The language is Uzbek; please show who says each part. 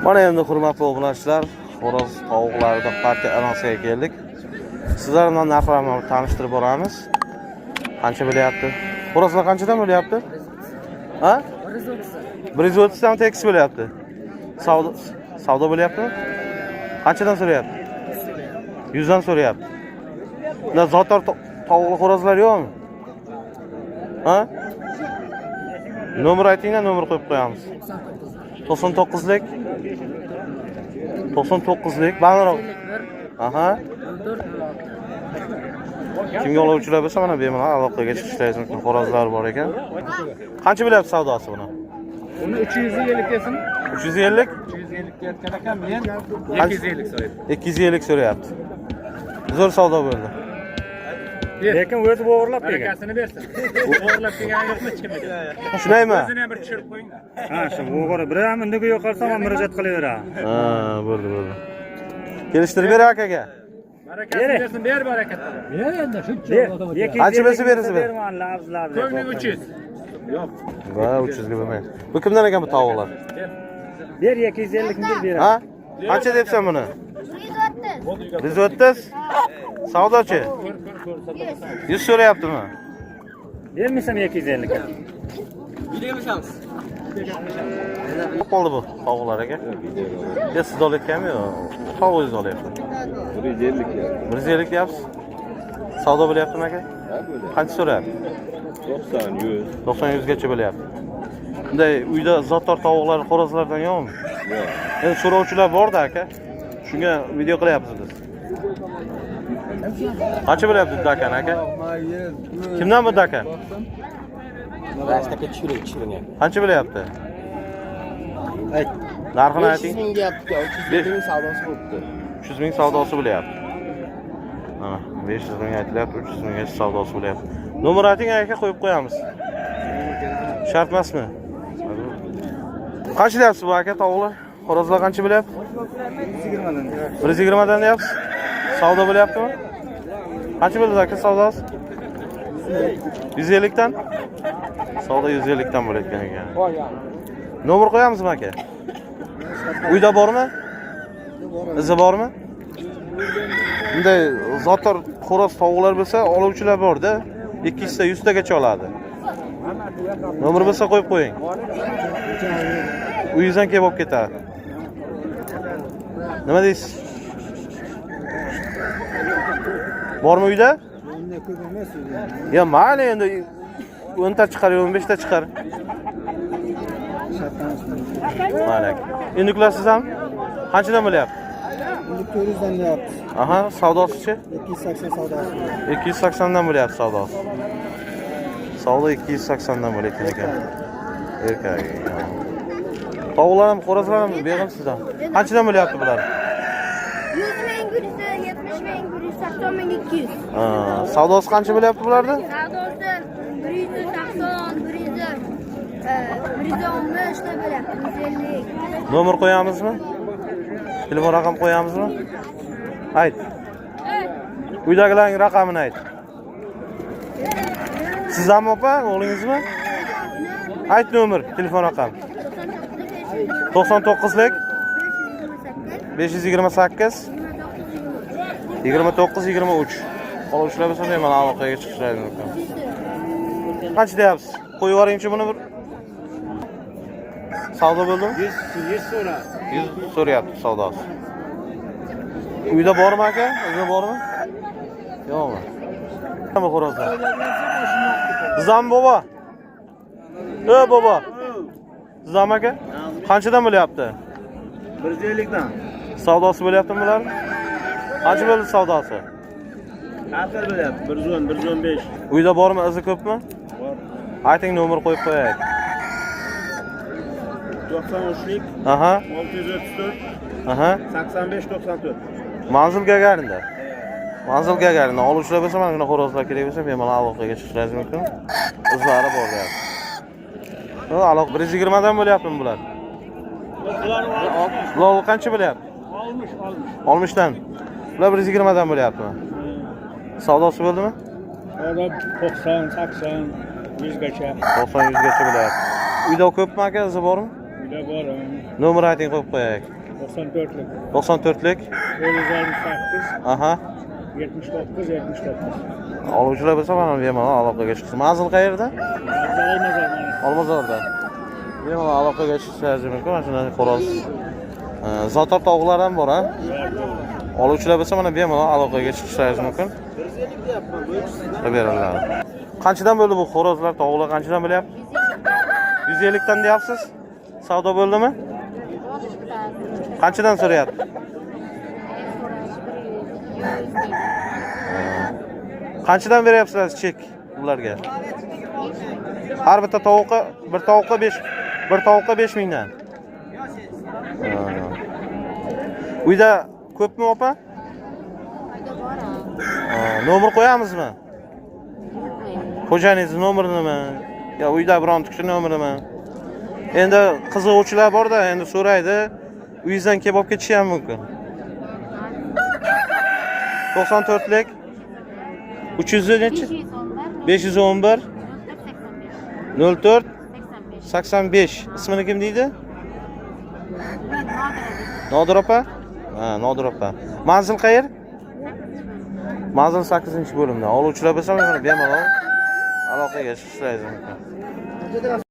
Speaker 1: Mana endi hurmatli obunachilar, xo'roz tovuqlarida partiya anonsiga keldik. Sizlar bilan narxlarni tanishtirib boramiz. Qancha bo'lyapti? Xo'rozlar qanchadan bo'lyapti? Ha? 130 dan tekis bo'lyapti. Savdo bo'lyaptimi? Qanchadan so'rayapti? 100 dan so'rayapti. Ular zotor tovuqli xo'rozlar yo'qmi? Ha? Nomer aytinglar, nomer qo'yib qo'yamiz. 99lik. 99lik. Balandroq. Aha. Kimga oluvchilar bo'lsa mana bemalol aloqaga chiqishingiz mumkin. Xo'rozlar bor ekan. Qancha bo'lyapti savdosi buni?
Speaker 2: Uni 350 desin.
Speaker 1: 350?
Speaker 2: 350 deyotgan ekan, men 250 so'rayapman.
Speaker 1: 250 so'rayapti. Zo'r savdo bo'ldi.
Speaker 2: Lekin o'zi o'g'irlab bergan. Barakasini bersin. O'g'irlab kelgan yo'qmi hech kimga?
Speaker 1: Shunaymi?
Speaker 2: O'zini ham bir tushirib qo'yinglar.
Speaker 3: Ha, shu o'g'ri biram indiga yo'qolsa ham murojaat qilaveraman.
Speaker 1: Ha, bo'ldi. Kelishtirib ber akaga.
Speaker 2: Barakasini bersin, ber barakatini. Ber endi shuncha.
Speaker 1: Qancha bo'lsa berasiz?
Speaker 3: Berman, labz.
Speaker 2: Ko'ngling 300. Yo'q.
Speaker 1: Va 300 ga bo'lmaydi. Bu kimdan ekan bu tovuqlar?
Speaker 3: Ber 250 ning beraman.
Speaker 1: Ha? Qancha debsan buni? 130. Savdochi. 100 so'rayaptimi?
Speaker 3: Bermisam 250 ga.
Speaker 1: Qoldi bu tovuqlar aka. Ya siz olayotganmi yo? Tovuqingiz olyapti.
Speaker 4: 150 ya.
Speaker 1: 150 deyapsiz. Savdo bo'lyaptimi aka? Qancha so'rayapti?
Speaker 4: 90, 100.
Speaker 1: 90-100 gacha bo'lyapti. Bunday uyda zotor tovuqlar, xo'rozlardan yo'qmi?
Speaker 4: Yo'q.
Speaker 1: Endi so'rovchilar bor-da aka. Shunga video qilyapmiz biz. Qancha bo'lyapti dakan aka? Kimdan bu dakan?
Speaker 5: Rastaka tushiring.
Speaker 1: Qancha bo'lyapti?
Speaker 5: Ayt.
Speaker 1: Narxini ayting.
Speaker 5: 500 ming deyapti, 300 ming savdosi bo'libdi.
Speaker 1: 300 ming savdosi bo'lyapti. Ha, 500 ming aytilyapti, 300 ming savdosi bo'lyapti. Nomer ayting aka, qo'yib qo'yamiz. Shart emasmi? Qancha deyapsiz bu aka tovuqlar? Xo'rozlar qancha bo'lyapti? 120 dan deyapsiz. Savdo bo'lyaptimi? Qancha bo'ldi aka savdosi? 150 dan. Savdo 150 dan bo'layotgan ekan. Nomer qo'yamizmi aka? Uyda bormi? Izi bormi? Bunday zotor xo'roz tovuqlar bo'lsa, oluvchilar bor-da. 200 ta 100 tagacha oladi. Nomer bo'lsa qo'yib qo'ying. Uyingizdan kelib olib ketadi. Nima deysiz? Bormi uyda? Ya mayli endi 10 ta chiqar, 15 ta chiqar. Mayli. Endi kulasiz ham? Qanchadan bo'lyapti?
Speaker 5: 400 dan deyapti.
Speaker 1: Aha, savdosi-chi?
Speaker 5: 280 savdosi.
Speaker 1: 280 dan bo'lyapti savdosi. Savdo 280 dan bo'layotgan ekan. Erkak. Tovuqlar ham, xo'rozlar ham beg'amsizdan. Qanchadan bo'lyapti bular?
Speaker 6: 100 ming, 170 ming, 180 ming, 200.
Speaker 1: Ha, savdosi qancha bo'lyapti bularda?
Speaker 6: Savdosi 180, 110 ta bo'lyapti, 150.
Speaker 1: Nomer qo'yamizmi? Telefon raqam qo'yamizmi? Ayt. Uydagilarning raqamini ayt. Sizlarmi opa, o'g'lingizmi? Ayt nomer, telefon raqam. 99lik 528 29 23. Oluvchilar bo'lsa men aloqaga chiqishlaring mumkin. Qancha deyapsiz? Qo'yib yuboringchi buni bir. Savdo bo'ldimi?
Speaker 3: 100 so'ra.
Speaker 1: 100 so'rayapti savdosi. Uyda bormi aka? Uyda bormi? Yo'qmi? Nima xo'rozlar? Zam bobo. Bobo. Zam aka? Qanchadan bo'lyapti?
Speaker 3: 150 dan.
Speaker 1: Savdosi bo'lyaptimi bular? Qancha bo'ldi savdosi?
Speaker 3: Qancha bo'lyapti? 110, 115.
Speaker 1: Uyda bormi, izi ko'pmi?
Speaker 3: Bor.
Speaker 1: Ayting, nomer qo'yib qo'yaylik.
Speaker 3: 93lik.
Speaker 1: Aha.
Speaker 3: 634.
Speaker 1: Aha.
Speaker 3: 85 94.
Speaker 1: Manzil Gagarinda. Manzil Gagarinda. Oluvchilar bo'lsa, mana shunday xo'rozlar kerak bo'lsa, bemalol aloqaga chiqishingiz mumkin. Izlari bor deyapti. Aloqa 120 dan bo'lyaptimi bular? Bular qancha bo'lyapti? 60 dan. Bular 120 dan bo'lyaptimi? Savdosi bo'ldimi?
Speaker 3: Savdo 90, 80, 100 gacha.
Speaker 1: 90-100 gacha bo'lyapti. Uyda ko'pmi aka, izi bormi?
Speaker 3: Uyda bor.
Speaker 1: Nomer ayting, qo'yib qo'yaylik.
Speaker 3: 94'lük.
Speaker 1: 94'lik.
Speaker 3: 768
Speaker 1: Aha.
Speaker 3: 79 79.
Speaker 1: Oluvchilar bo'lsa mana bemalol aloqaga chiqsin. Manzil qayerda? Olmazorda. Bemalol aloqaga chiqishingiz mumkin. Mana shunday xo'roz. Zotor tovuqlar ham bor, ha? Oluvchilar bo'lsa mana bemalol aloqaga chiqishingiz mumkin. Beriladi. Qanchadan bo'ldi bu xo'rozlar, tovuqlar qanchadan bo'lyapti? 150 dan deyapsiz? Savdo bo'ldimi? Qanchadan so'rayapti? Qanchadan beryapsizlar chek ularga? Har bitta tovuqqa, bir tovuqqa 5 mingdan. Uyda ko'pmi opa? Nomer qo'yamizmi? Xo'janingizning nomerini? Yo uyda biron kishi nomerini? Endi qiziquvchilar bor-da, endi so'raydi. Uyingizdan kelib olib ketishi ham mumkin. 94lik 300 nechi? 511 04 85. Ismini kim deydi? Nodir opa? Ha, Nodir opa. Manzil qayer? Manzil 8-bo'limda. Oluvchilar bo'lsa, bemalol aloqaga chiqishingiz mumkin.